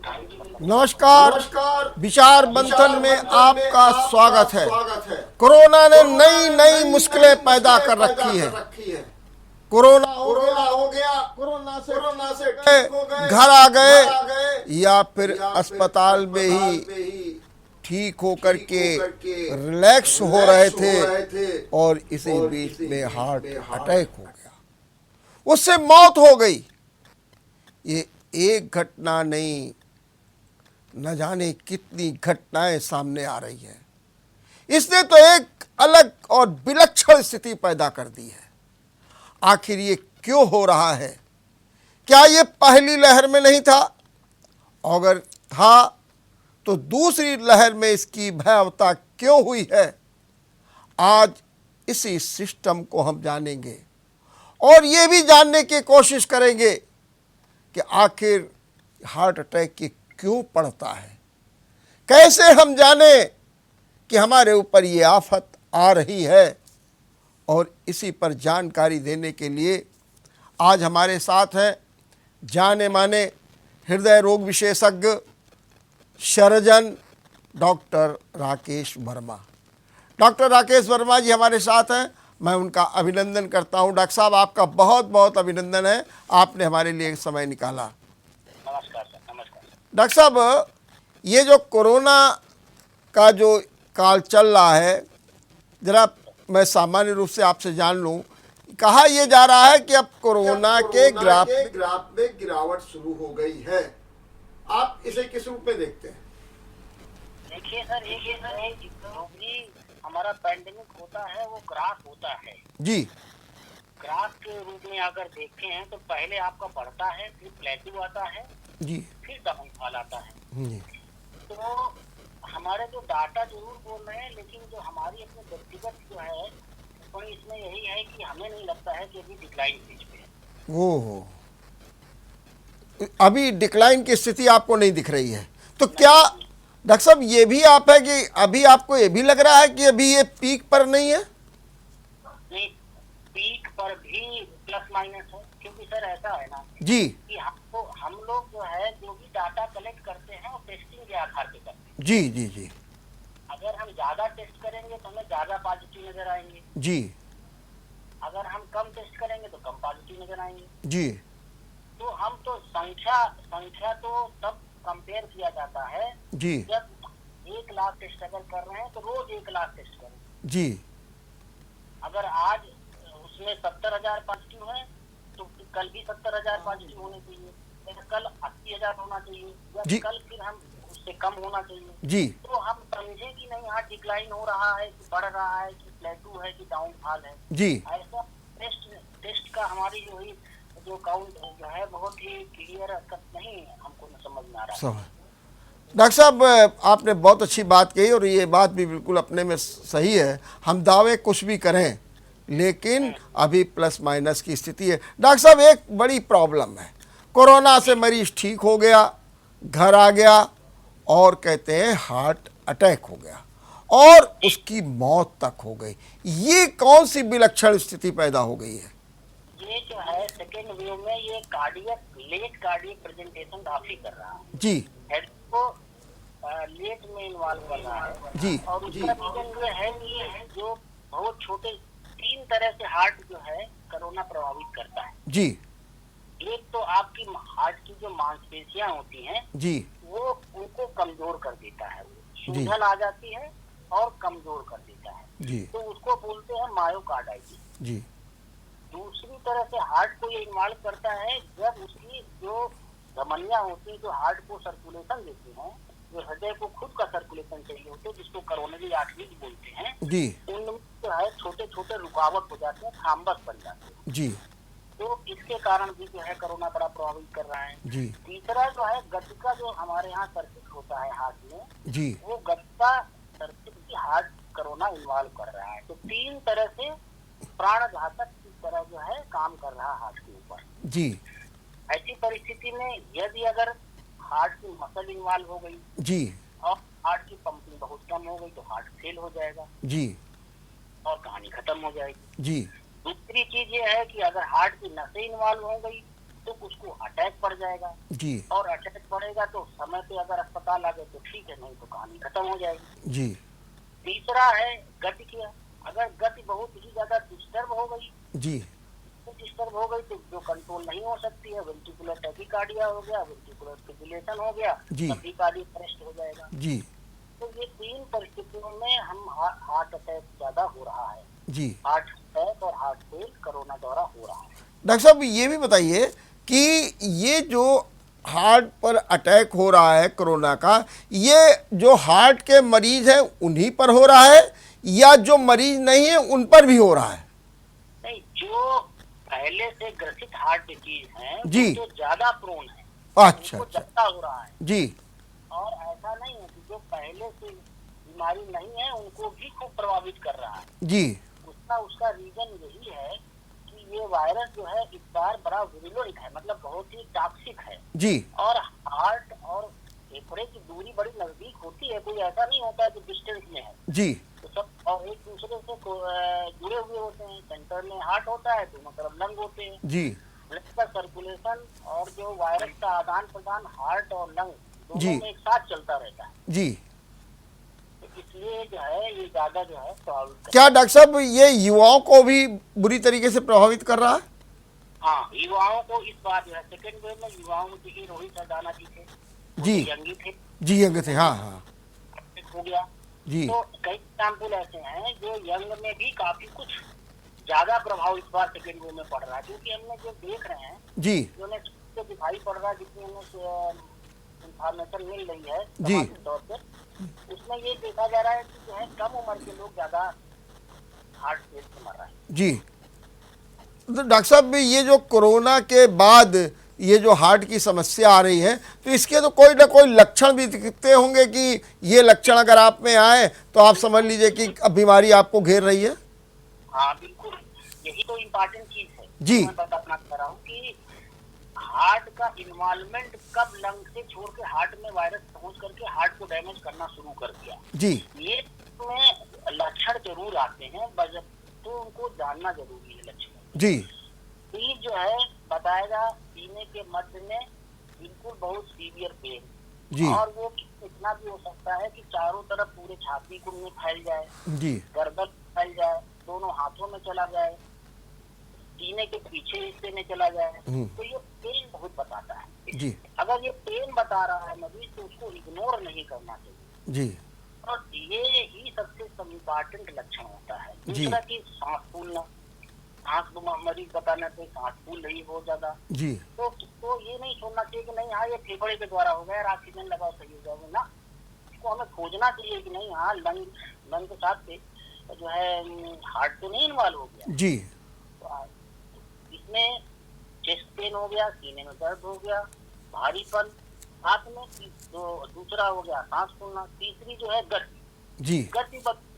नमस्कार। विचार मंथन में आपका स्वागत है। कोरोना ने नई नई मुश्किलें पैदा कर रखी है। कोरोना हो गया, कोरोना से घर आ गए या फिर अस्पताल में ही ठीक होकर के रिलैक्स हो रहे थे और इसी बीच में हार्ट अटैक हो गया, उससे मौत हो गई। ये एक घटना नहीं, न जाने कितनी घटनाएं सामने आ रही है। इसने तो एक अलग और विलक्षण स्थिति पैदा कर दी है। आखिर ये क्यों हो रहा है? क्या ये पहली लहर में नहीं था? अगर था तो दूसरी लहर में इसकी भयावहता क्यों हुई है? आज इसी सिस्टम को हम जानेंगे और ये भी जानने की कोशिश करेंगे कि आखिर हार्ट अटैक की क्यों पड़ता है। कैसे हम जाने कि हमारे ऊपर ये आफत आ रही है। और इसी पर जानकारी देने के लिए आज हमारे साथ हैं जाने माने हृदय रोग विशेषज्ञ surgeon doctor Rakesh Verma. Doctor Rakesh Verma ji हमारे साथ हैं। मैं उनका अभिनंदन करता हूं। डॉक्टर साहब, आपका बहुत बहुत अभिनंदन है, आपने हमारे लिए समय निकाला। नमस्कार सर। नमस्कार डॉक्टर साहब, ये जो कोरोना का जो काल चल रहा है, ज़रा मैं सामान्य रूप से आपसे जान लूं। कहा यह जा रहा है कि अब कोरोना के ग्राफ में गिरावट शुरू हो गई है। आप इसे किस रूप में देखते हैं? देखिए सर, एक जो भी हमारा पैंडेमिक होता है वो ग्राफ होता है जी। ग्राफ के रूप में अगर देखते हैं तो पहले आपका बढ़ता है, फिर प्लेटू आता है जी, फिर डाउनफॉल आता है। जी। तो हमारे जो डाटा जरूर बोल रहे हैं, लेकिन जो हमारी अपने व्यक्तिगत जो है तो इसमें यही है कि हमें नहीं लगता है कि अभी डिक्लाइन स्टेज पे है। ओह, अभी डिक्लाइन की स्थिति आपको नहीं दिख रही है। तो क्या डॉक्टर साहब ये भी आप है कि अभी आपको ये भी लग रहा है कि अभी ये पीक पर नहीं है? नहीं, पीक पर भी प्लस माइनस है, क्योंकि सर ऐसा है ना जी कि हम लोग जो है जो भी डाटा कलेक्ट करते हैं वो टेस्टिंग के आधार पे करते हैं। जी जी जी अगर हम ज्यादा टेस्ट करेंगे तो हमें ज्यादा पॉजिटिव नजर आएंगे, जी अगर हम कम टेस्ट करेंगे तो कम पॉजिटिव नजर आएंगे। जी तो हम तो संख्या तो तब कंपेयर किया जाता है जी जब 1 लाख टेस्ट अगर कर रहे हैं तो रोज 1 लाख टेस्ट करें। जी अगर आज उसमें 70,000 पॉजिटिव है तो कल भी 70,000 पॉजिटिव होने चाहिए, लेकिन कल 80,000 होना चाहिए, जी। या कल फिर हम उससे कम होना चाहिए। जी तो हम समझे कि नहीं यहाँ डिक्लाइन हो रहा है कि बढ़ रहा है कि प्लेटू है कि डाउनफॉल है। जी ऐसा टेस्ट का हमारी जो काउंट जो है बहुत ही क्लियर नहीं हमको समझ में आ रहा है। समझ। डॉक्टर साहब, आपने बहुत अच्छी बात कही और ये बात भी बिल्कुल अपने में सही है। हम दावे कुछ भी करें लेकिन अभी प्लस माइनस की स्थिति है। डॉक्टर साहब, एक बड़ी प्रॉब्लम है, कोरोना से मरीज ठीक हो गया, घर आ गया और कहते हैं हार्ट अटैक हो गया और उसकी मौत तक हो गई। ये कौन सी विलक्षण स्थिति पैदा हो गई है? ये जो है सेकेंड वेव में ये लेट कार्डियक प्रेजेंटेशन काफी कर रहा है। जी हेड को लेट में इन्वॉल्व कर रहा है जी और उसका रीजन ये है कि जो बहुत छोटे 3 तरह से हार्ट जो है कोरोना प्रभावित करता है। जी एक तो आपकी हार्ट की जो मांसपेशियां होती हैं जी वो उनको कमजोर कर देता है, सूजन आ जाती है और कमजोर कर देता है, जी तो उसको बोलते हैं मायोकार्डाइटिस। जी दूसरी तरह से हार्ट को ये इन्वॉल्व करता है जब उसकी जो धमनियां होती है जो हार्ट को सर्कुलेशन देती हैं, जो हृदय को खुद का सर्कुलेशन चाहिए होते हैं, जिसको करोनरी आर्टरीज बोलते हैं, जी उनमें जो है छोटे छोटे रुकावट हो जाते हैं, थ्रम्बस बन जाते हैं। जी तो इसके कारण भी जो है कोरोना बड़ा प्रभावित कर रहा है। जी तीसरा जो है गतिका जो हमारे यहाँ सर्किट होता है हार्ट में, जी वो गतिका सर्किट की हार्ट कोरोना इन्वॉल्व कर रहा है। तो 3 तरह से प्राण घातक की तरह जो है काम कर रहा है हार्ट के ऊपर। जी ऐसी परिस्थिति में यदि अगर हार्ट की मसल इन्वॉल्व हो गई जी और हार्ट की पंपिंग बहुत कम हो गई तो हार्ट फेल हो जाएगा जी और कहानी खत्म हो जाएगी। जी दूसरी चीज ये है कि अगर हार्ट की नसें इन्वॉल्व हो गई तो उसको अटैक पड़ जाएगा, जी और अटैक पड़ेगा तो समय पे अगर अस्पताल आ गए तो ठीक है, नहीं तो कहानी खत्म हो जाएगी। जी तीसरा है गति की। अगर गति बहुत ही ज्यादा डिस्टर्ब हो गई, जी डिस्टर्ब हो गई तो जो कंट्रोल नहीं हो सकती है, वेंटिकुलर टैकीकार्डिया हो गया, वेंटिकुलर फिब्रिलेशन हो गया, जी। तभी कार्डियक अरेस्ट हो जाएगा। जी तो ये 3 परिस्थितियों में हम हार्ट अटैक ज्यादा हो रहा है। जी। हार्ट अटैक और हार्ट फेल कोरोना द्वारा हो रहा है। डॉक्टर साहब ये भी बताइए कि ये जो हार्ट पर अटैक हो रहा है कोरोना का, ये जो हार्ट के मरीज हैं उन्हीं पर हो रहा है या जो मरीज नहीं है उन पर भी हो रहा है? नहीं, जो पहले से ग्रसित हार्ट डिजीज है जी। वो तो ज्यादा प्रोन है, अच्छा उनको अच्छा। ज्यादा हो रहा है। जी और ऐसा नहीं है कि जो पहले से बीमारी नहीं है उनको भी खूब प्रभावित कर रहा है। जी उसका रीजन यही है कि ये वायरस जो है इस बार बड़ा विरुलेंट है, मतलब बहुत ही टॉक्सिक है। जी और हार्ट और फेफड़े की दूरी बड़ी नजदीक होती है, कोई ऐसा नहीं होता है जो डिस्टेंस में है। जी तो सब और एक दूसरे से जुड़े हुए होते हैं। सेंटर में हार्ट होता है, दोनों तरफ लंग होते हैं। जी ब्लड का सर्कुलेशन और जो वायरस का आदान प्रदान हार्ट और लंग जी। दोनों में एक साथ चलता रहता है। जी। तो इसलिए जो है ये ज्यादा जो है प्रभावित करता क्या डॉक्टर साहब ये युवाओं को भी बुरी तरीके से प्रभावित कर रहा है? हाँ, युवाओं को इस बार जो है सेकेंड वेव में युवाओं में देखिए रोहित सरदाना जी थे, जी यंगी थे, जी यंग थे। हाँ हाँ हो गया। जी तो कई एग्जाम्पल ऐसे हैं जो यंग में भी काफी कुछ ज्यादा प्रभाव इस बार सेकेंड वेव में पड़ रहा है, क्योंकि हमने जो देख रहे हैं जी जो हमें दिखाई पड़ रहा है, जितनी हमें इंफॉर्मेशन मिल रही है जी। सामाजिक तौर पर, उसमें ये देखा जा रहा है कि जो है कम उम्र के लोग ज्यादा हार्ट फेल से मर रहे हैं। जी। तो डॉक्टर साहब ये जो कोरोना के बाद ये जो हार्ट की समस्या आ रही है, तो इसके तो कोई ना कोई लक्षण भी दिखते होंगे कि ये लक्षण अगर आप में आए तो आप समझ लीजिए कि अब बीमारी आपको घेर रही है। हाँ बिल्कुल, यही तो इम्पोर्टेंट चीज है जी। मैं बताना चाह रहा हूँ कि हार्ट का इन्वॉल्वमेंट कब लंग से छोड़ के हार्ट में वायरस पहुंच करके हार्ट को डैमेज करना शुरू कर दिया। जी ये में लक्षण जरूर आते हैं, तो उनको जानना जरूरी है लक्षण। जी तीन जो है बताएगा सीने के मध्य में बिल्कुल बहुत सीवियर पेन, जी और वो इतना भी हो सकता है कि चारों तरफ पूरे छाती को में फैल जाए, जी गर्दन फैल जाए, दोनों हाथों में चला जाए, सीने के पीछे हिस्से में चला जाए। तो ये पेन बहुत बताता है। जी अगर ये पेन बता रहा है मरीज तो उसको इग्नोर नहीं करना चाहिए। जी और ये ही सबसे इम्पोर्टेंट लक्षण होता है। जी। दूसरा कि सांस फूलना, सांस मरीज बताने से सांस फूल रही है बहुत ज्यादा, जी तो ये नहीं छोड़ना चाहिए कि नहीं हाँ ये फेफड़े के द्वारा हो गया, ऑक्सीजन लगाओ सही हो जाएगा ना। इसको हमें खोजना चाहिए कि नहीं हाँ लंग के साथ जो है हार्ट तो नहीं इन्वॉल्व हो गया। जी तो इसमें चेस्ट पेन हो गया, सीने में दर्द हो गया, भारीपन, हाथ में दूसरा हो गया सांस फूलना, तीसरी जो है गति जी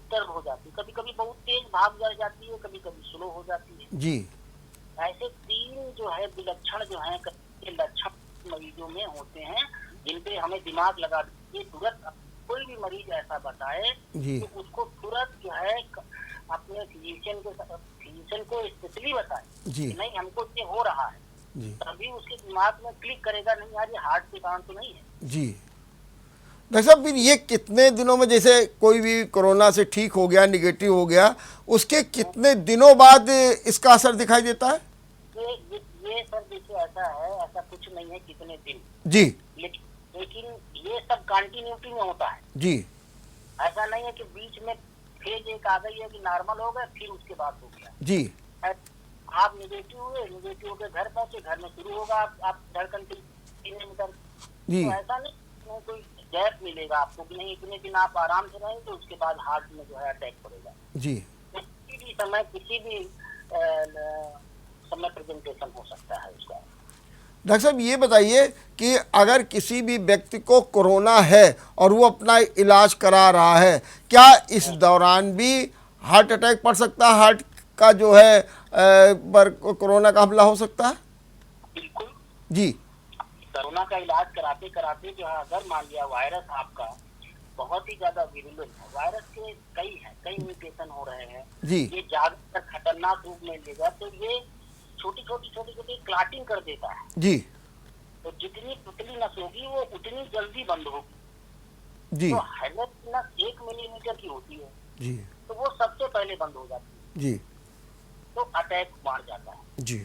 डिस्टर्ब हो जाती है, कभी कभी बहुत तेज भाग जाती है, कभी कभी स्लो हो जाती है। जी ऐसे तीन जो है विलक्षण जो है लक्षण मरीजों में होते हैं, जिनपे हमें दिमाग लगा के तुरंत कोई भी मरीज ऐसा बताए जी तो उसको तुरंत जो है अपने फिजिशियन को स्पेशली बताए जी नहीं हमको ये हो रहा है, जी तभी उसके दिमाग में क्लिक करेगा नहीं यार ये हार्ट के कारण तो नहीं है। जी। डॉक्टर साहब फिर ये कितने दिनों में, जैसे कोई भी कोरोना से ठीक हो गया, निगेटिव हो गया, उसके कितने दिनों बाद इसका असर दिखाई देता है? ये सर देखिए ऐसा है, ऐसा कुछ नहीं है कितने दिन, जी लेकिन ये सब कंटिन्यूटी में होता है। जी ऐसा नहीं है कि बीच में फेज एक आ गई है कि नॉर्मल हो गया फिर उसके बाद हो गया। जी आप निगेटिव हुए, निगेटिव होकर घर पहुंचे, घर में शुरू होगा आप धड़कन सीने में दर्द। जी तो ऐसा नहीं कोई गैप मिलेगा आपको कि नहीं इतने दिन आप आराम से रहेंगे तो उसके बाद हार्ट में जो है अटैक पड़ेगा। जी किसी भी समय किसी भी समय प्रेजेंटेशन हो सकता है उसका। डॉक्टर साहब ये बताइए कि अगर किसी भी व्यक्ति को कोरोना है और वो अपना इलाज करा रहा है, क्या इस दौरान भी हार्ट अटैक पड़ सकता है? हार्ट का जो है पर कोरोना का हमला हो सकता है? बिल्कुल जी कोरोना का इलाज कराते कराते जो है अगर मान लिया वायरस आपका बहुत ही ज्यादा विरुलेंट है, वायरस के कई म्यूटेशन हो रहे हैं, जी ये ज्यादातर खतरनाक रूप में लेगा तो ये छोटी छोटी क्लाटिंग कर देता है। जी तो जितनी पतली नस होगी वो उतनी जल्दी बंद होगी। जी तो हैलट नस 1 मिलीमीटर की होती है, जी तो वो सबसे पहले बंद हो जाती है, जी तो अटैक मार जाता है। जी।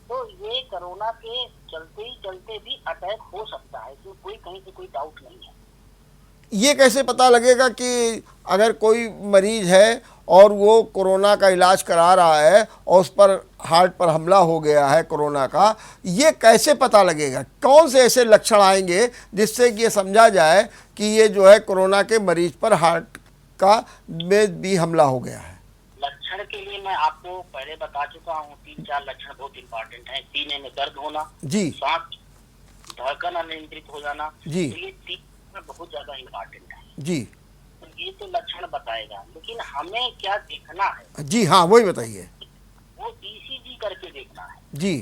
तो ये कोरोना के चलते भी अटैक हो सकता है, तो कोई कहीं से कोई डाउट नहीं है। ये कैसे पता लगेगा कि अगर कोई मरीज है और वो कोरोना का इलाज करा रहा है और उस पर हार्ट पर हमला हो गया है कोरोना का, ये कैसे पता लगेगा? कौन से ऐसे लक्षण आएंगे जिससे कि ये समझा जाए कि ये जो है कोरोना के मरीज पर हार्ट का में भी हमला हो गया है? लक्षण के लिए मैं आपको पहले बता चुका हूँ, 3-4 लक्षण बहुत इंपॉर्टेंट हैं। सीने में दर्द होना, जी सांस धड़कन अनियंत्रित हो जाना, जी तो ये 3 बहुत ज्यादा इम्पोर्टेंट है। जी तो ये तो लक्षण बताएगा, लेकिन हमें क्या देखना है, जी हाँ, वही बताइए। वो ईसीजी करके देखना है। जी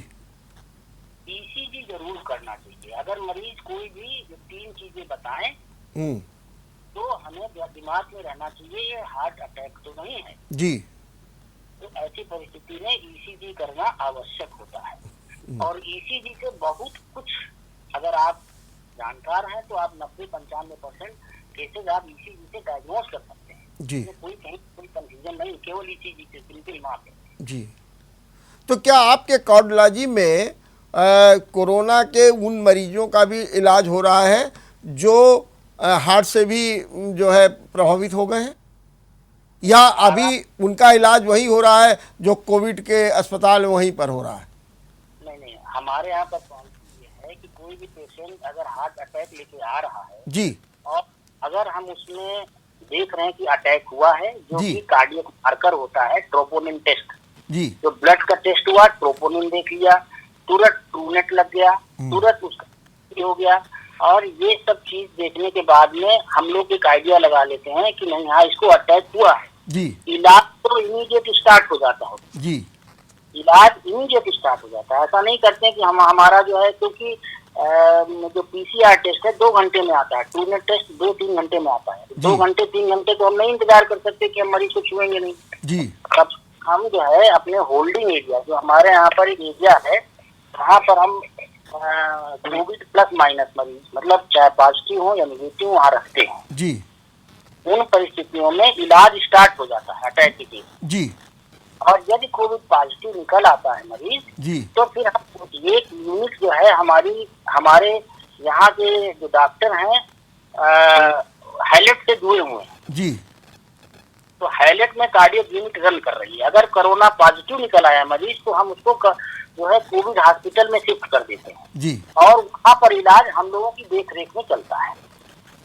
ईसीजी जरूर करना चाहिए। अगर मरीज कोई भी 3 चीजें बताएं हम्म, तो हमें दिमाग में रहना चाहिए ये हार्ट अटैक तो नहीं है। जी तो ऐसी परिस्थिति में ईसीजी करना आवश्यक होता है। और ईसीजी से बहुत कुछ, अगर आप जानकार हैं तो आप 90-95% केसेज आप ईसीजी से डायग्नोज कर सकते हैं। जी तो कोई कंफ्यूजन नहीं, केवल ईसीजी से सिंपल माप है। जी। तो क्या आपके कार्डियोलॉजी में कोरोना के उन मरीजों का भी इलाज हो रहा है जो हार्ट से भी जो है प्रभावित हो गए हैं, या अभी उनका इलाज वही हो रहा है जो कोविड के अस्पताल में वहीं पर हो रहा है? नहीं, हमारे यहाँ पर पॉलिसी ये है कि कोई भी पेशेंट अगर हार्ट अटैक लेके आ रहा है जी और अगर हम उसमें देख रहे हैं कि अटैक हुआ है, जो जी। कि कार्डियक मार्कर होता है ट्रोपोनिन टेस्ट, जी जो ब्लड का टेस्ट हुआ, ट्रोपोनिन देख लिया, तुरंत ट्रूनेट लग गया, तुरंत उसका हो गया, और ये सब चीज देखने के बाद में हम लोग एक आइडिया लगा लेते हैं कि नहीं, हाँ इसको अटैक हुआ है। जी इलाज तो इमीडिएट स्टार्ट हो जाता है। जी इलाज इमीडिएट स्टार्ट हो जाता है। ऐसा नहीं करते कि हम हमारा जो है, क्योंकि जो पीसीआर टेस्ट है 2 घंटे में आता है, ट्रूनेट टेस्ट 2-3 घंटे में आता है। 2 घंटे 3 घंटे तो हम नहीं इंतजार कर सकते कि हम मरीज को छुएंगे नहीं। जी तब हम जो है अपने होल्डिंग एरिया, जो हमारे यहाँ पर एक एरिया है वहाँ पर हम कोविड प्लस माइनस मरीज, मतलब चाहे पॉजिटिव हो या नेगेटिव, वहाँ रखते हैं। जी उन परिस्थितियों में इलाज स्टार्ट हो जाता है अटैक के केस। जी और यदि कोविड पॉजिटिव निकल आता है मरीज, जी तो फिर हम एक यूनिट जो है हमारे यहाँ के जो डॉक्टर हैं हैलेट से जुड़े हुए हैं। जी तो हैलेट में कार्डियक यूनिट रन कर रही है। अगर कोरोना पॉजिटिव निकल आया मरीज तो हम उसको जो है कोविड हॉस्पिटल में शिफ्ट कर देते हैं, जी। और वहाँ पर इलाज हम लोगों की देख रेख में चलता है।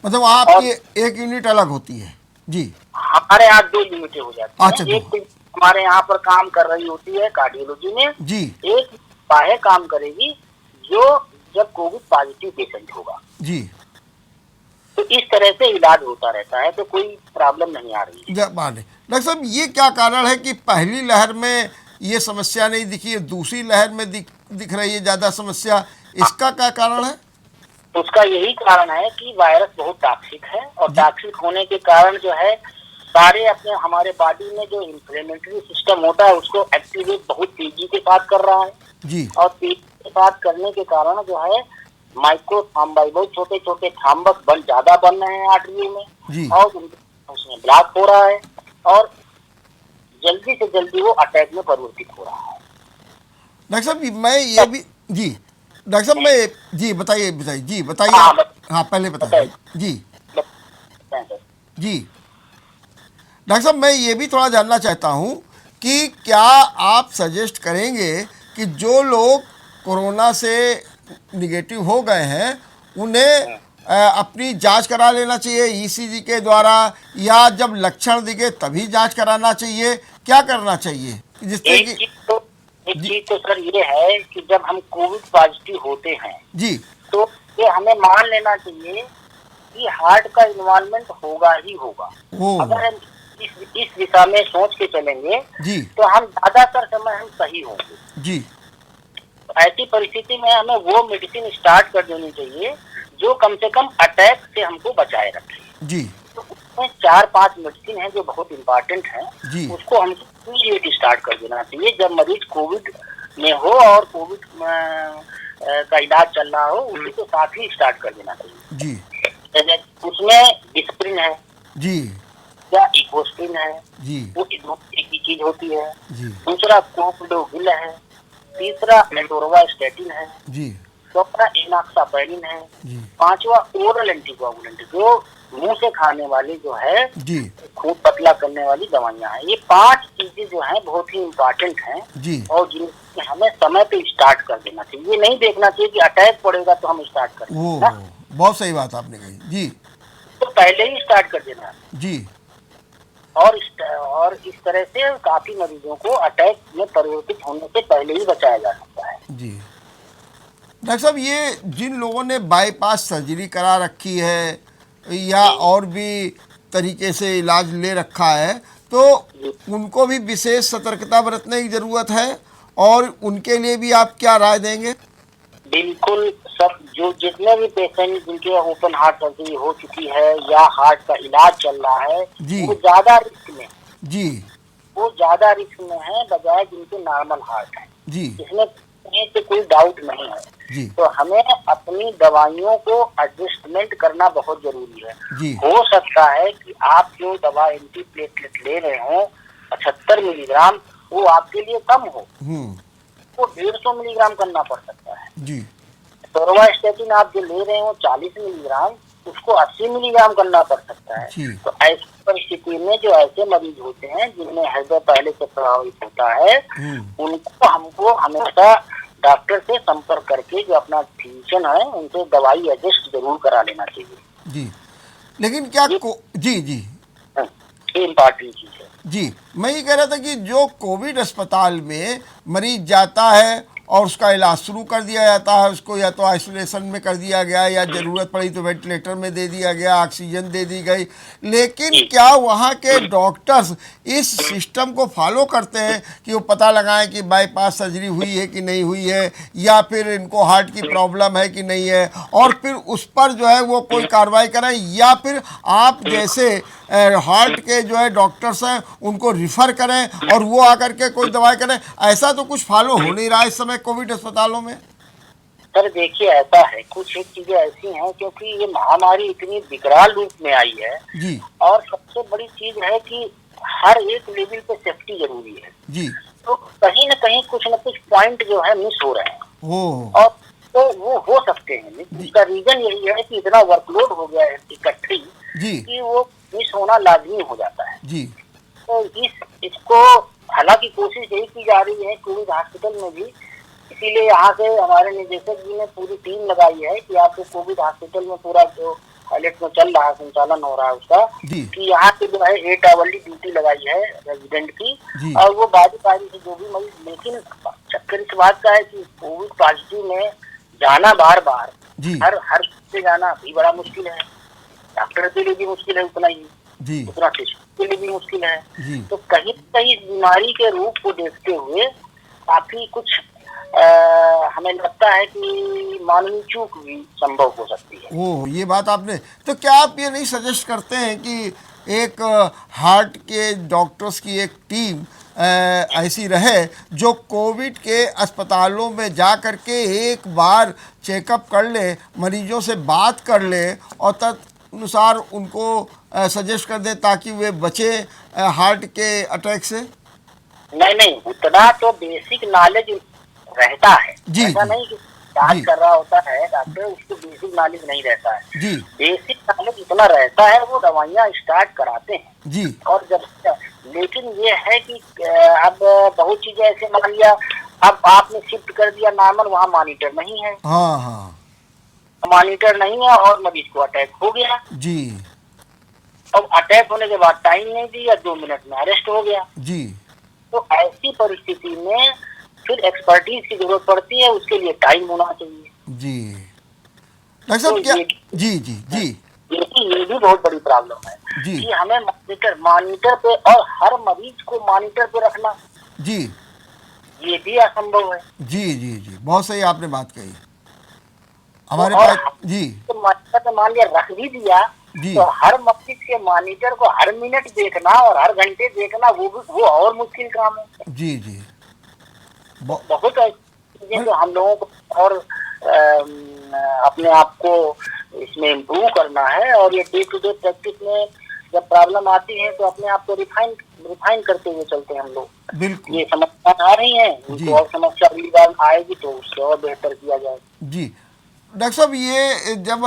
मतलब आपकी एक यूनिट अलग होती है? जी। हमारे यहाँ 2 यूनिटें हो जाती अच्छा, हैं। एक हमारे यहाँ पर काम कर रही होती है कार्डियोलॉजी में, जी एक बाहर काम करेगी जो जब कोविड पॉजिटिव पेशेंट होगा। जी। तो इस तरह से इलाज होता रहता है, तो कोई प्रॉब्लम नहीं आ रही है। डॉक्टर साहब, ये क्या कारण है कि पहली लहर में ये समस्या नहीं दिखी है, दूसरी लहर में दिख रही है ज़्यादा समस्या? इसका क्या कारण है? उसका यही कारण है कि वायरस बहुत टॉक्सिक है, और टॉक्सिक होने के कारण जो है सारे अपने हमारे बॉडी में जो इन्फ्लेमेटरी सिस्टम होता है उसको एक्टिवेट बहुत तेजी के साथ कर रहा है जी। और तेजी के साथ करने के कारण जो है माइक्रो थॉम्बाई, बहुत छोटे छोटे थॉम्बस ज्यादा बन रहे हैं आर्टरी में जी। और उसमें ब्लॉक हो रहा है और जल्दी से जल्दी वो अटैक में परिवर्तित हो रहा है। डॉक्टर साहब मैं ये भी जी डॉक्टर साहब मैं जी बताइए जी बताइए। हाँ पहले बताइए जी जी। डॉक्टर साहब मैं ये भी थोड़ा जानना चाहता हूँ कि क्या आप सजेस्ट करेंगे कि जो लोग कोरोना से निगेटिव हो गए हैं उन्हें अपनी जांच करा लेना चाहिए ईसीजी के द्वारा, या जब लक्षण दिखे तभी जांच कराना चाहिए? क्या करना चाहिए जिससे कि एक चीज तो सर ये है कि जब हम कोविड पॉजिटिव होते हैं जी तो ये हमें मान लेना चाहिए कि हार्ट का इन्वॉल्वमेंट होगा ही होगा। अगर हम इस दिशा में सोच के चलेंगे जी तो हम ज्यादातर समय हम सही होंगे जी। तो ऐसी परिस्थिति में हमें वो मेडिसिन स्टार्ट कर देनी चाहिए जो कम से कम अटैक से हमको बचाए रखे जी। तो उसमें 4-5 मेडिसिन है जो बहुत इम्पोर्टेंट है, जी। उसको हमको इमीडिएट स्टार्ट कर देना चाहिए जब मरीज कोविड में हो और कोविड का इलाज चल रहा हो, उसी के साथ ही स्टार्ट कर देना चाहिए जी उसमें डिस्प्रिन है जी या इकोस्प्रिन है, जी वो एक ही चीज होती है। जी दूसरा कोप्डोगिल है, तीसरा एटोरवास्टैटिन है, जी चौथा इनॉक्सापैरिन है, जी पांचवा ओरल एंटीकोगुलेंट जो मुंह से खाने वाली जो है जी खून पतला करने वाली दवाइयां हैं। ये 5 चीजें जो हैं बहुत ही इम्पोर्टेंट हैं जी और जिनसे हमें समय पे स्टार्ट कर देना चाहिए। ये नहीं देखना चाहिए कि अटैक पड़ेगा तो हम स्टार्ट कर वो दें ना, बहुत सही बात आपने कही। जी तो पहले ही स्टार्ट कर देना। जी और इस तरह से काफी मरीजों को अटैक में परिवर्तित होने से पहले ही बचाया जा सकता है। जी डॉक्टर साहब, ये जिन लोगों ने बाईपास सर्जरी करा रखी है या और भी तरीके से इलाज ले रखा है, तो उनको भी विशेष सतर्कता बरतने की ज़रूरत है, और उनके लिए भी आप क्या राय देंगे? बिल्कुल, सब जो जितने भी पेशेंट जिनके ओपन हार्ट सर्जरी हो चुकी है या हार्ट का इलाज चल रहा है, जी वो ज्यादा रिस्क में जी वो ज्यादा रिस्क में है बजाय जिनके नॉर्मल हार्ट है। जी इसमें तो कोई डाउट नहीं है। जी तो हमें अपनी दवाइयों को एडजस्टमेंट करना बहुत जरूरी है। जी हो सकता है कि आप जो दवा एंटी प्लेटलेट ले रहे हो 75 मिलीग्राम, वो आपके लिए कम हो, वो 150 मिलीग्राम करना पड़ सकता है। जी टोरवास्टैटिन आप जो ले रहे हो 40 मिलीग्राम, उसको 80 मिलीग्राम करना पड़ सकता है। जी तो ऐसी परिस्थिति में जो ऐसे मरीज होते हैं जिनमें हृदय पहले से प्रभावित होता है, उनको हमको हमेशा डॉक्टर से संपर्क करके जो अपना फिजिशियन है उनसे दवाई एडजस्ट जरूर करा लेना चाहिए। जी लेकिन क्या जी जी ये इम्पोर्टेंट चीज है। जी मैं ये कह रहा था कि जो कोविड अस्पताल में मरीज जाता है और उसका इलाज शुरू कर दिया जाता है, उसको या तो आइसोलेशन में कर दिया गया या ज़रूरत पड़ी तो वेंटिलेटर में दे दिया गया, ऑक्सीजन दे दी गई, लेकिन क्या वहाँ के डॉक्टर्स इस सिस्टम को फॉलो करते हैं कि वो पता लगाएं कि बाईपास सर्जरी हुई है कि नहीं हुई है, या फिर इनको हार्ट की प्रॉब्लम है कि नहीं है, और फिर उस पर जो है वो कोई कार्रवाई करें, या फिर आप जैसे हार्ट के जो है डॉक्टर्स हैं उनको रिफ़र करें और वो आकर के कोई दवाई करें? ऐसा तो कुछ फॉलो हो नहीं रहा है इस समय कोविड अस्पतालों में। सर देखिए, ऐसा है, कुछ एक चीजें ऐसी हैं क्योंकि ये महामारी इतनी विकराल रूप में आई है जी और सबसे बड़ी चीज है कि हर एक लेवल पे सेफ्टी जरूरी है। जी तो कहीं न कहीं कुछ न कुछ पॉइंट जो है मिस हो रहे हैं, ओ और तो वो हो सकते हैं। इसका रीजन यही है कि इतना वर्कलोड हो गया है इकट्ठी जी कि वो मिस होना लाजमी हो जाता है। जी तो इसको हालांकि कोशिश यही की जा रही है कोविड हॉस्पिटल में भी, इसीलिए यहाँ से हमारे निदेशक जी ने पूरी टीम लगाई है कि आपको कोविड हॉस्पिटल में पूरा जो पायलट में चल रहा है, संचालन हो रहा है उसका, कि यहाँ पे जो है 8 आवरली ड्यूटी लगाई है रेजिडेंट की, और वो बारी बारी से जो भी मरीज, लेकिन चक्कर इस बात का है कि कोविड पॉजिटिव में जाना बार बार हर से जाना भी बड़ा मुश्किल है, डॉक्टर के लिए भी मुश्किल है उतना ही, उतना टेस्ट के लिए भी मुश्किल है। तो कहीं कहीं बीमारी के रूप को देखते हुए काफी कुछ हमें लगता है कि मानवीय चूक भी संभव हो सकती है। ओह, ये बात आपने, तो क्या आप ये नहीं सजेस्ट करते हैं कि एक हार्ट के डॉक्टर्स की एक टीम ऐसी रहे जो कोविड के अस्पतालों में जा कर के एक बार चेकअप कर ले, मरीजों से बात कर ले और तदनुसार उनको सजेस्ट कर दे ताकि वे बचे हार्ट के अटैक से? नहीं, उतना तो बेसिक नॉलेज रहता है, ऐसा नहीं कि जांच कर रहा होता है डॉक्टर, उसको बेसिक नॉलेज नहीं रहता है। बेसिक नॉलेज इतना रहता है, वो दवाइयाँ स्टार्ट कराते हैं और जब, लेकिन ये है कि अब बहुत चीजें ऐसे, मान लिया अब आपने शिफ्ट कर दिया नॉर्मल, वहाँ मॉनिटर नहीं है, मॉनिटर नहीं है और मरीज को अटैक हो गया जी, अब अटैक होने के बाद टाइम नहीं दिया, 2 मिनट में अरेस्ट हो गया जी। तो ऐसी परिस्थिति में फिर एक्सपर्टीज की जरूरत पड़ती है, उसके लिए टाइम होना चाहिए जी। डॉक्टर साहब क्या जी जी जी ये भी बहुत बड़ी प्रॉब्लम है कि हमें मॉनिटर पे और हर मरीज को मॉनिटर पे रखना जी, ये भी असंभव है जी जी जी बहुत सही आपने बात कही। हमारे पास जी तो मॉनिटर पे मान लिया रख भी दिया, तो हर मरीज के मॉनिटर को हर मिनट देखना और हर घंटे देखना, वो और मुश्किल काम है जी जी। बहुत ऐसी चीजें जो हम लोगों को और अपने आप को इसमें इम्प्रूव करना है, और ये डे टू डे प्रैक्टिस में जब प्रॉब्लम आती है तो अपने आप को रिफाइन करते हुए चलते हैं हम लोग। बिल्कुल, ये समस्या आ रही है, उनको और समस्या अगली बार आएगी तो उससे और बेहतर किया जाए। जी डॉक्टर साहब, ये जब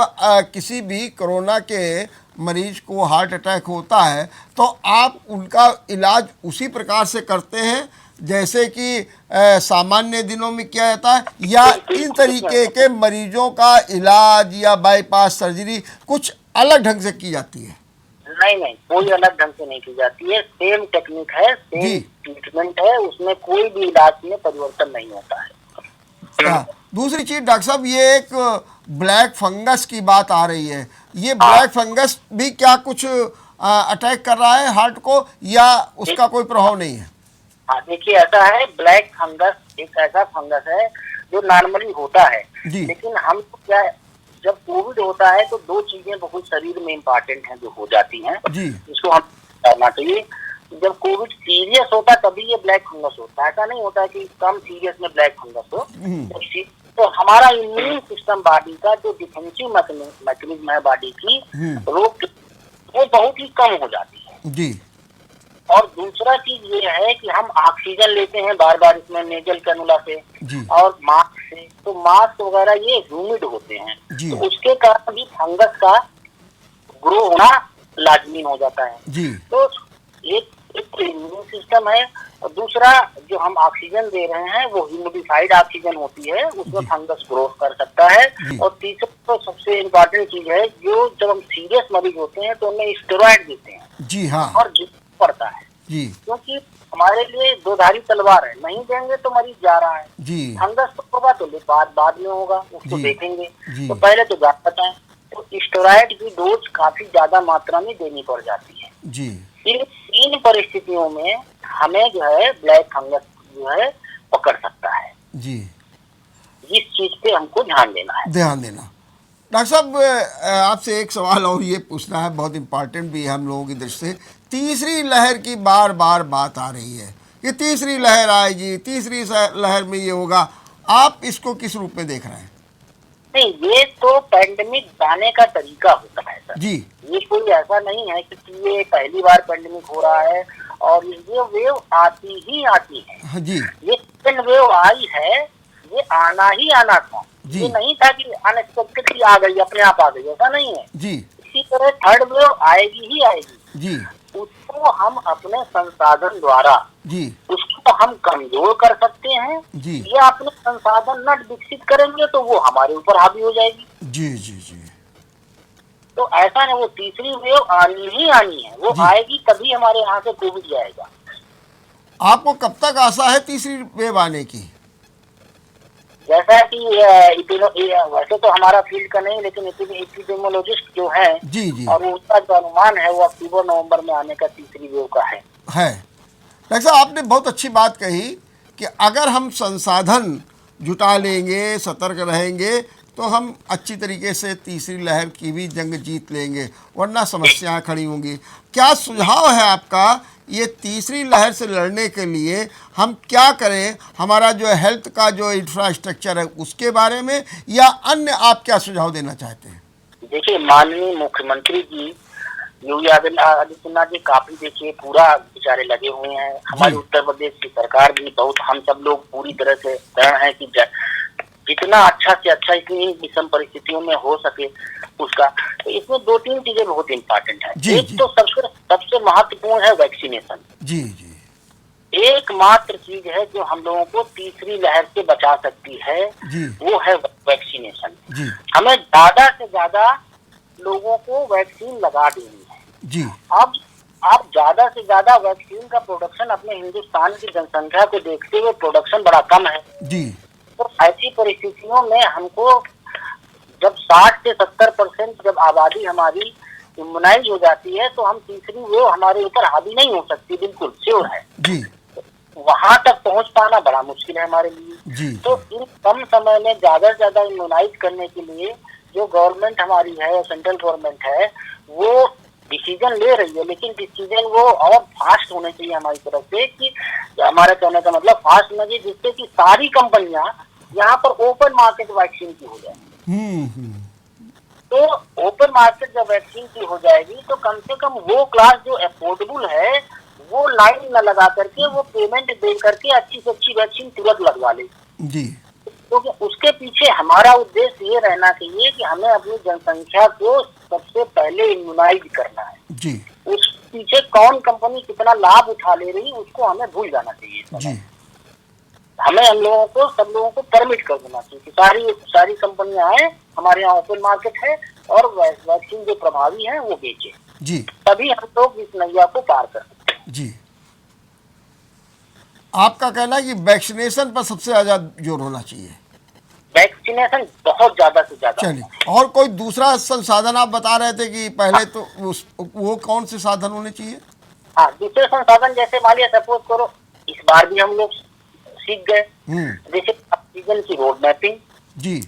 किसी भी कोरोना के मरीज को हार्ट अटैक होता है तो आप उनका इलाज उसी प्रकार से करते हैं जैसे कि सामान्य दिनों में किया जाता है, या इन तरीके के मरीजों का इलाज या बाईपास सर्जरी कुछ अलग ढंग से की जाती है? नहीं, कोई अलग ढंग से नहीं की जाती है। सेम टेक्निक है, सेम ट्रीटमेंट है, उसमें कोई भी इलाज में परिवर्तन नहीं होता है। दूसरी चीज डॉक्टर साहब, ये एक ब्लैक फंगस की बात आ रही है, ये ब्लैक फंगस भी क्या कुछ अटैक कर रहा है हार्ट को, या उसका कोई प्रभाव नहीं है? हाँ, देखिए ऐसा है, ब्लैक फंगस एक ऐसा फंगस है जो नॉर्मली होता है, लेकिन हम क्या, जब कोविड होता है तो दो चीजें बहुत शरीर में इम्पोर्टेंट हैं जो हो जाती हैं, जिसको हम करना चाहिए। जब कोविड सीरियस होता तभी ये ब्लैक फंगस होता है, ऐसा नहीं होता कि कम सीरियस में ब्लैक फंगस हो। तो हमारा इम्यून सिस्टम बॉडी का जो डिफेंसिव मैकेनिज्म है बॉडी की रोग, वो बहुत ही कम हो जाती है जी। और दूसरा चीज ये है कि हम ऑक्सीजन लेते हैं बार बार इसमें नेजल कैनुला से और मास्क से, तो मास्क वगैरह ये ह्यूमिड होते हैं, तो उसके कारण भी फंगस का ग्रो होना लाजमी हो जाता है जी। तो एक इम्यून सिस्टम है, और दूसरा जो हम ऑक्सीजन दे रहे हैं वो ह्यूमिडिफाइड ऑक्सीजन होती है, उसमें फंगस ग्रो कर सकता है। और तीसरा तो सबसे इम्पोर्टेंट चीज है, जो जब हम सीरियस मरीज होते हैं तो उन्हें स्टेरॉइड देते हैं जी हाँ, और पड़ता है जी, क्योंकि हमारे लिए दो धारी तलवार है, नहीं देंगे तो मरीज जा रहा है जी। फंगस तो होगा तो बाद में होगा, उसको देखेंगे, तो पहले तो जान बताएं। तो स्टेरॉइड की डोज काफी ज्यादा मात्रा में देनी पड़ जाती है जी। इन परिस्थितियों में हमें जो है ब्लैक फंगस जो है पकड़ सकता है जी। इस चीज पे हमको ध्यान देना है। डॉक्टर साहब, आपसे एक सवाल और ये पूछना है, बहुत इम्पोर्टेंट भी है हम लोगों की दृष्टि से। तीसरी लहर की बार बार बात आ रही है कि तीसरी लहर आएगी, तीसरी लहर में ये होगा, आप इसको किस रूप में देख रहे हैं? नहीं, ये तो पैंडेमिक जाने का तरीका होता है सर जी। ये कोई ऐसा नहीं है कि ये पहली बार पैंडेमिक हो रहा है और ये वेव आती है जी। ये सेकंड वेव आई है, ये आना ही आना था जी। ये नहीं था कि अनएक्सपेक्टेडली आ गई, अपने आप आ गई, ऐसा नहीं है जी। इसी तरह थर्ड वेव आएगी ही आएगी जी। उसको हम अपने संसाधन द्वारा जी उसको हम कमजोर कर सकते हैं जी, या अपने संसाधन न विकसित करेंगे तो वो हमारे ऊपर हावी हो जाएगी जी जी जी। तो ऐसा नहीं, वो तीसरी वेव आनी ही आनी है, वो आएगी तभी हमारे यहाँ से कोविड जाएगा। आपको कब तक आशा है तीसरी वेव आने की? जैसा कि वैसे तो हमारा फील्ड का नहीं, लेकिन एपिडेमियोलॉजिस्ट जो है जी जी, और उसका जो अनुमान है वो अक्टूबर नवंबर में आने का तीसरी वेव का है। डॉक्टर साहब, आपने बहुत अच्छी बात कही कि अगर हम संसाधन जुटा लेंगे, सतर्क रहेंगे, तो हम अच्छी तरीके से तीसरी लहर की भी जंग जीत लेंगे, वरना समस्याएं खड़ी होंगी। क्या सुझाव है आपका, ये तीसरी लहर से लड़ने के लिए हम क्या करें? हमारा जो हेल्थ का जो इंफ्रास्ट्रक्चर है उसके बारे में, या अन्य आप क्या सुझाव देना चाहते हैं? देखिए, माननीय मुख्यमंत्री जी योगी आदित्यनाथ जी काफी देखिए पूरा बेचारे लगे हुए हैं। हमारे उत्तर प्रदेश की सरकार भी बहुत, हम सब लोग पूरी तरह से दृढ़ हैं कि जितना अच्छा से अच्छा इतनी विषम परिस्थितियों में हो सके उसका। तो इसमें दो तीन चीजें बहुत इम्पोर्टेंट है। एक तो सबसे महत्वपूर्ण है वैक्सीनेशन जी जी। एकमात्र चीज है जो हम लोगों को तीसरी लहर से बचा सकती है जी, वो है वैक्सीनेशन जी। हमें ज्यादा से ज्यादा लोगों को वैक्सीन लगा देनी है जी। अब आप ज्यादा से ज्यादा वैक्सीन का प्रोडक्शन, अपने हिंदुस्तान की जनसंख्या को देखते हुए प्रोडक्शन बड़ा कम है जी। तो ऐसी परिस्थितियों में हमको जब 60 से 70% जब आबादी हमारी इम्यूनाइज हो जाती है तो हम तीसरी वेव हमारे ऊपर हावी नहीं हो सकती, बिल्कुल श्योर है जी। वहां तक पहुंच पाना बड़ा मुश्किल है हमारे लिए जी। तो इन कम समय में ज्यादा से ज्यादा इम्यूनाइज करने के लिए जो गवर्नमेंट हमारी है, सेंट्रल गवर्नमेंट है, वो डिसीजन ले रही है, लेकिन डिसीजन वो और फास्ट होने चाहिए हमारी तरफ से, कि हमारे कहने का मतलब फास्ट होना चाहिए जिससे कि सारी कंपनियां यहाँ पर ओपन मार्केट वैक्सीन की हो जाए। तो ओपन मार्केट जब वैक्सीन की हो जाएगी तो कम से कम वो क्लास जो अफोर्डेबल है वो लाइन न लगा करके वो पेमेंट दे करके अच्छी से अच्छी वैक्सीन तुरंत लगवा ले जी। क्योंकि उसके पीछे हमारा उद्देश्य ये रहना चाहिए कि हमें अपनी जनसंख्या को सबसे पहले इम्यूनाइज करना है जी। उस पीछे कौन कंपनी कितना लाभ उठा ले रही उसको हमें भूल जाना चाहिए जी। हमें हम लोगों को सब लोगों को परमिट कर देना चाहिए कि सारी कंपनियां आए, हमारे यहाँ ओपन मार्केट है और वैक्सीन जो प्रभावी है वो बेचे जी। तभी हम लोग इस नैया को पार कर सकते हैं। जी। आपका कहना है कि वैक्सीनेशन पर सबसे ज्यादा जोर होना चाहिए। वैक्सीनेशन बहुत ज्यादा से ज्यादा। चलिए, और कोई दूसरा संसाधन आप बता रहे थे कि पहले तो वो कौन से साधन होने चाहिए? हाँ, दूसरे संसाधन जैसे मान लिया सपोज करो इस बार भी हम लोग सीख गए जैसे ऑक्सीजन की रोड मैपिंग जी।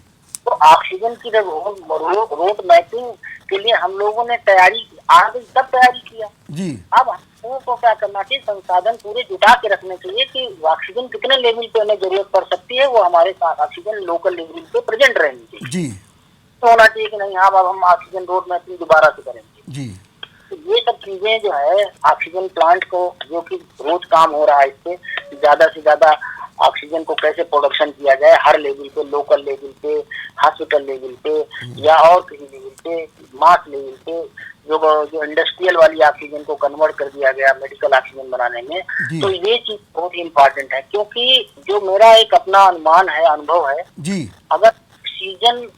तो ऑक्सीजन की रोड मैपिंग के लिए हम लोगों ने तैयारी आज तब तैयारी किया जी। अब हम लोगों को क्या करना चाहिए, संसाधन पूरे जुटा के रखने चाहिए कि ऑक्सीजन कितने लेवल पे हमें जरूरत पड़ सकती है वो हमारे साथ ऑक्सीजन लोकल लेवल पे प्रेजेंट रहनी चाहिए जी। तो होना चाहिए कि नहीं हाँ अब हम ऑक्सीजन रोड मैपिंग दोबारा से करेंगे जी। तो ये सब चीजें जो है ऑक्सीजन प्लांट को जो कि रोज काम हो रहा है इससे ज्यादा से ज्यादा ऑक्सीजन को कैसे प्रोडक्शन किया जाए हर लेवल पे, लोकल लेवल पे, हॉस्पिटल लेवल पे या और कहीं लेवल पे, मास लेवल पे जो इंडस्ट्रियल वाली ऑक्सीजन को कन्वर्ट कर दिया गया मेडिकल ऑक्सीजन बनाने में। तो ये चीज बहुत ही इम्पोर्टेंट है क्योंकि जो मेरा एक अपना अनुमान है, अनुभव है जी। अगर ऑक्सीजन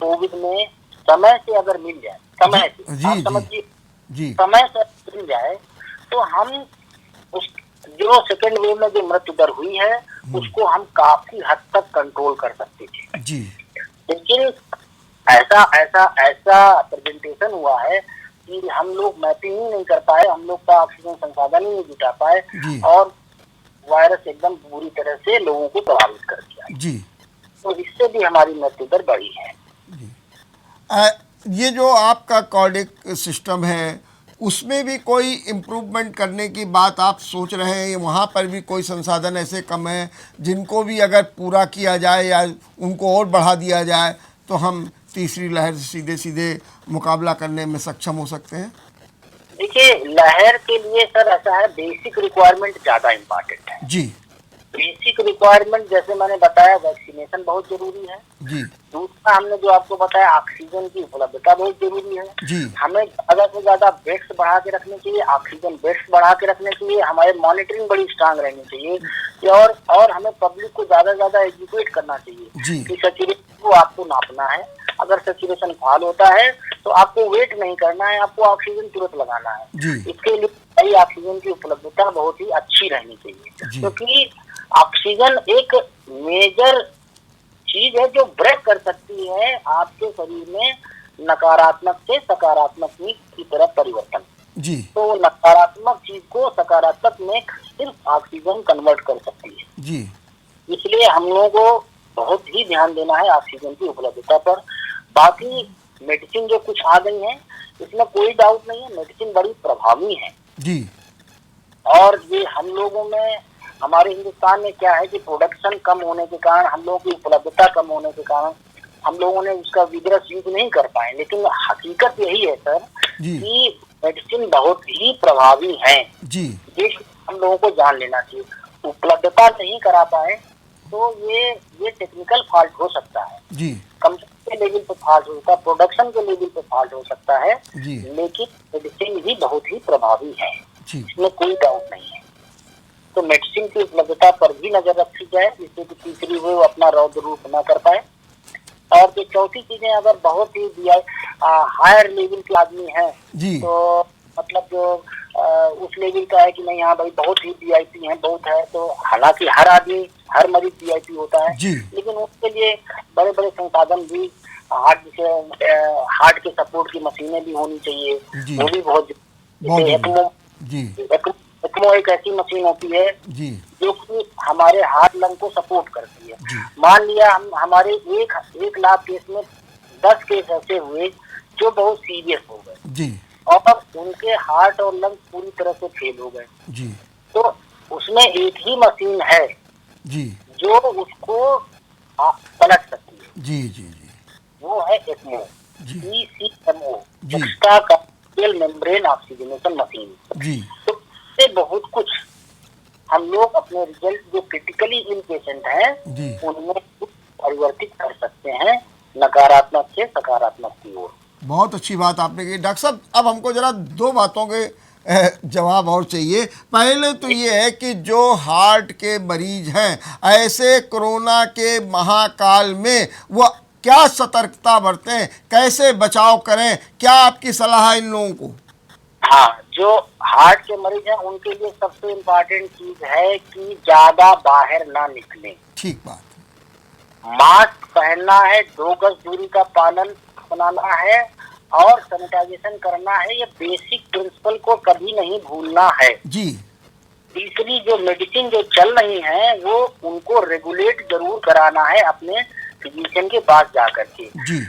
कोविड में समय से अगर मिल जाए, समय से आप समझिए समय से मिल जाए तो हम उस जो सेकेंड वेव में जो मृत्यु दर हुई है उसको हम काफी हद तक कंट्रोल कर सकते थे जी। लेकिन ऐसा प्रेजेंटेशन हुआ है कि हम लोग मैपिंग ही नहीं कर पाए, हम लोग का ऑक्सीजन संसाधन ही नहीं जुटा पाए और वायरस एकदम पूरी तरह से लोगों को प्रभावित कर दिया जी। तो इससे भी हमारी मृत्यु दर बढ़ी है जी। ये जो आपका कार्डिक सिस्टम है उसमें भी कोई इम्प्रूवमेंट करने की बात आप सोच रहे हैं? वहाँ पर भी कोई संसाधन ऐसे कम हैं जिनको भी अगर पूरा किया जाए या उनको और बढ़ा दिया जाए तो हम तीसरी लहर से सीधे सीधे मुकाबला करने में सक्षम हो सकते हैं? देखिए लहर के लिए सर ऐसा है बेसिक रिक्वायरमेंट ज्यादा इम्पोर्टेंट है जी। बेसिक रिक्वायरमेंट जैसे मैंने बताया वैक्सीनेशन बहुत जरूरी है जी। दूसरा हमने जो आपको बताया ऑक्सीजन की उपलब्धता बहुत जरूरी है जी। हमें ज्यादा से ज्यादा बेड्स बढ़ा के रखने चाहिए, ऑक्सीजन बेड्स बढ़ा के रखने चाहिए, हमारे मॉनिटरिंग बड़ी स्ट्रांग रहनी चाहिए और हमें पब्लिक को ज्यादा से ज्यादा एजुकेट करना चाहिए कि सैचुरेशन को आपको नापना है, अगर सैचुरेशन फॉल होता है तो आपको वेट नहीं करना है, आपको ऑक्सीजन तुरंत लगाना है। इसके लिए ऑक्सीजन की उपलब्धता बहुत ही अच्छी रहनी चाहिए क्योंकि ऑक्सीजन एक मेजर चीज है जो ब्रेक कर सकती है आपके शरीर में नकारात्मक से सकारात्मक की तरफ परिवर्तन जी। तो नकारात्मक चीज को सकारात्मक में सिर्फ ऑक्सीजन कन्वर्ट कर सकती है जी। इसलिए हम लोगों को बहुत ही ध्यान देना है ऑक्सीजन की उपलब्धता पर। बाकी मेडिसिन जो कुछ आ गई है इसमें कोई डाउट नहीं है, मेडिसिन बड़ी प्रभावी है जी। और ये हम लोगों में हमारे हिंदुस्तान में क्या है कि प्रोडक्शन कम होने के कारण, हम लोगों की उपलब्धता कम होने के कारण हम लोगों ने उसका विगरस यूज नहीं कर पाए, लेकिन हकीकत यही है सर कि मेडिसिन बहुत ही प्रभावी है जी। ये हम लोगों को जान लेना चाहिए। उपलब्धता नहीं करा पाए तो ये टेक्निकल फॉल्ट हो सकता है जी, कंपनी के लेवल पे फॉल्ट हो सकता है, प्रोडक्शन के लेवल पे फॉल्ट हो सकता है जी। लेकिन मेडिसिन भी बहुत ही प्रभावी है, इसमें कोई डाउट नहीं है। तो मेडिसिन की उपलब्धता पर भी नजर रखी जाए जिससे कि तीसरी वेव अपना रौद्र रूप न कर पाए। और जो चौथी चीजें अगर बहुत ही हायर लेवल के आदमी है तो मतलब जो उस लेवल का है कि नहीं हाँ भाई बहुत ही वीआईपी है, बहुत है, तो हालांकि हर आदमी हर मरीज वीआईपी होता है लेकिन उसके लिए बड़े बड़े संसाधन भी हार्ट के सपोर्ट की मशीनें भी होनी चाहिए, वो भी बहुत ECMO एक ऐसी मशीन होती है जो कि हमारे हार्ट लंग को सपोर्ट करती है। मान लिया हम हमारे एक लाख केस में 10 केस ऐसे हुए जो बहुत सीरियस हो गए और उनके हार्ट और लंग्स पूरी तरह से फेल हो गए। जी तो उसमें एक ही मशीन है जी जो उसको पलट सकती है, जी जी जी वो है ECMO, जी ECMO, जी एक्स्ट्रा कार्डियल मेम्ब्रेन ऑक्सीजनेशन मशीन। जी तो इससे बहुत कुछ हम लोग अपने रिजल्ट जो क्रिटिकली इल पेशेंट हैं जी उनमें कुछ परिवर्तित कर सकते हैं, नकारात्मक से सकारात्मक की ओर। बहुत अच्छी बात आपने की। डॉक्टर साहब, अब हमको जरा दो बातों के जवाब और चाहिए। पहले तो ये है कि जो हार्ट के मरीज हैं, ऐसे कोरोना के महाकाल में वो क्या सतर्कता बरतें, कैसे बचाव करें, क्या आपकी सलाह है इन लोगों को? हाँ, जो हार्ट के मरीज हैं उनके लिए सबसे इम्पोर्टेंट चीज है कि ज्यादा बाहर ना निकलें, ठीक बात। मास्क पहनना है, 2 गज दूरी का पालन अपनाना है और सैनिटाइजेशन करना है। ये बेसिक प्रिंसिपल को कभी नहीं भूलना है। जी तीसरी जो मेडिसिन जो चल रही है वो उनको रेगुलेट जरूर कराना है अपने फिजिशियन के पास जाकर के। जी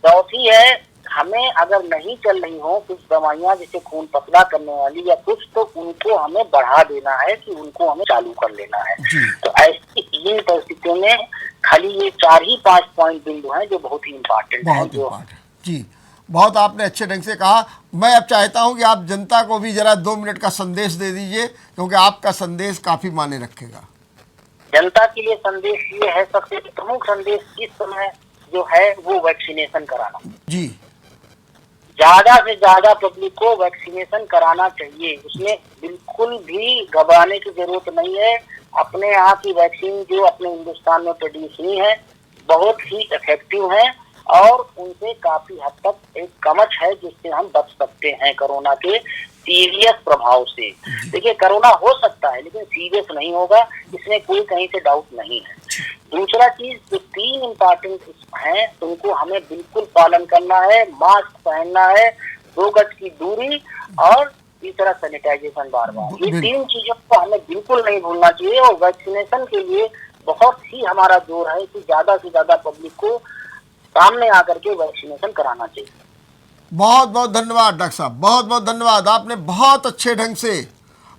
चौथी है, हमें अगर नहीं चल रही हो कुछ दवाइयाँ जैसे खून पतला करने वाली या कुछ, तो उनको हमें बढ़ा देना है कि उनको हमें चालू कर लेना है। जी तो ऐसी इन परिस्थितियों में खाली ये 4 ही 5 पॉइंट बिंदु हैं जो बहुत ही इम्पोर्टेंट हैं। बहुत इम्पोर्टेंट। जी, बहुत आपने अच्छे ढंग से कहा। मैं अब चाहता हूं कि आप जनता को भी जरा 2 मिनट का संदेश दे दीजिए, क्योंकि आपका संदेश काफ़ी मायने रखेगा। जनता के लिए संदेश ये है, सबसे प्रमुख संदेश इस समय जो है वो वैक्सीनेशन कराना। जी ज्यादा से ज्यादा पब्लिक को वैक्सीनेशन कराना चाहिए, उसमें बिल्कुल भी घबराने की जरूरत नहीं है। अपने यहाँ की वैक्सीन जो अपने हिंदुस्तान में प्रोड्यूस हुई है बहुत ही इफेक्टिव है और उनसे काफी हद तक एक कवच है जिससे हम बच सकते हैं कोरोना के सीरियस प्रभाव से। देखिए, कोरोना हो सकता है लेकिन सीरियस नहीं होगा, इसमें कोई कहीं से डाउट नहीं है। दूसरा चीज, जो 3 इम्पोर्टेंट हैं उनको हमें बिल्कुल पालन करना है, मास्क पहनना है, 2 गज की दूरी और तीसरा सैनिटाइजेशन बार बार। ये 3 चीजों को हमें बिल्कुल नहीं भूलना चाहिए और वैक्सीनेशन के लिए बहुत ही हमारा जोर है कि ज्यादा से ज्यादा पब्लिक को सामने आकर के वैक्सीनेशन कराना चाहिए। बहुत बहुत धन्यवाद डॉक्टर साहब, बहुत बहुत धन्यवाद। आपने बहुत अच्छे ढंग से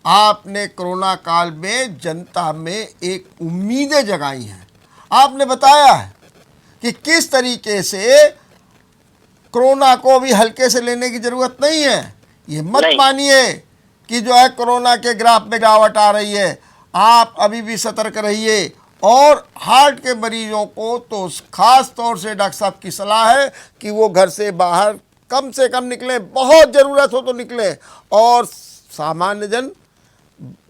आपने कोरोना काल में जनता में एक उम्मीदें जगाई हैं। आपने बताया है कि किस तरीके से कोरोना को भी हल्के से लेने की ज़रूरत नहीं है। ये मत मानिए कि जो है कोरोना के ग्राफ में गिरावट आ रही है। आप अभी भी सतर्क रहिए और हार्ट के मरीजों को तो खास तौर से डॉक्टर साहब की सलाह है कि वो घर से बाहर कम से कम निकलें, बहुत ज़रूरत हो तो निकलें। और सामान्य जन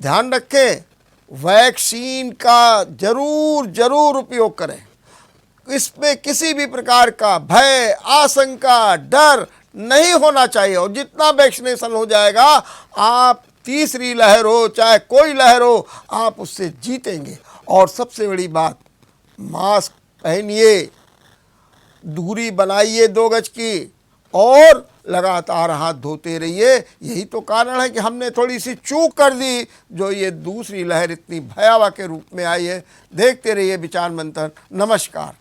ध्यान रखें, वैक्सीन का जरूर उपयोग करें। इसमें किसी भी प्रकार का भय, आशंका, डर नहीं होना चाहिए। और जितना वैक्सीनेशन हो जाएगा, आप तीसरी लहर हो चाहे कोई लहर हो, आप उससे जीतेंगे। और सबसे बड़ी बात, मास्क पहनिए, दूरी बनाइए 2 गज की और लगातार हाथ धोते रहिए। यही तो कारण है कि हमने थोड़ी सी चूक कर दी, जो ये दूसरी लहर इतनी भयावह के रूप में आई है। देखते रहिए विचार मंथन। नमस्कार।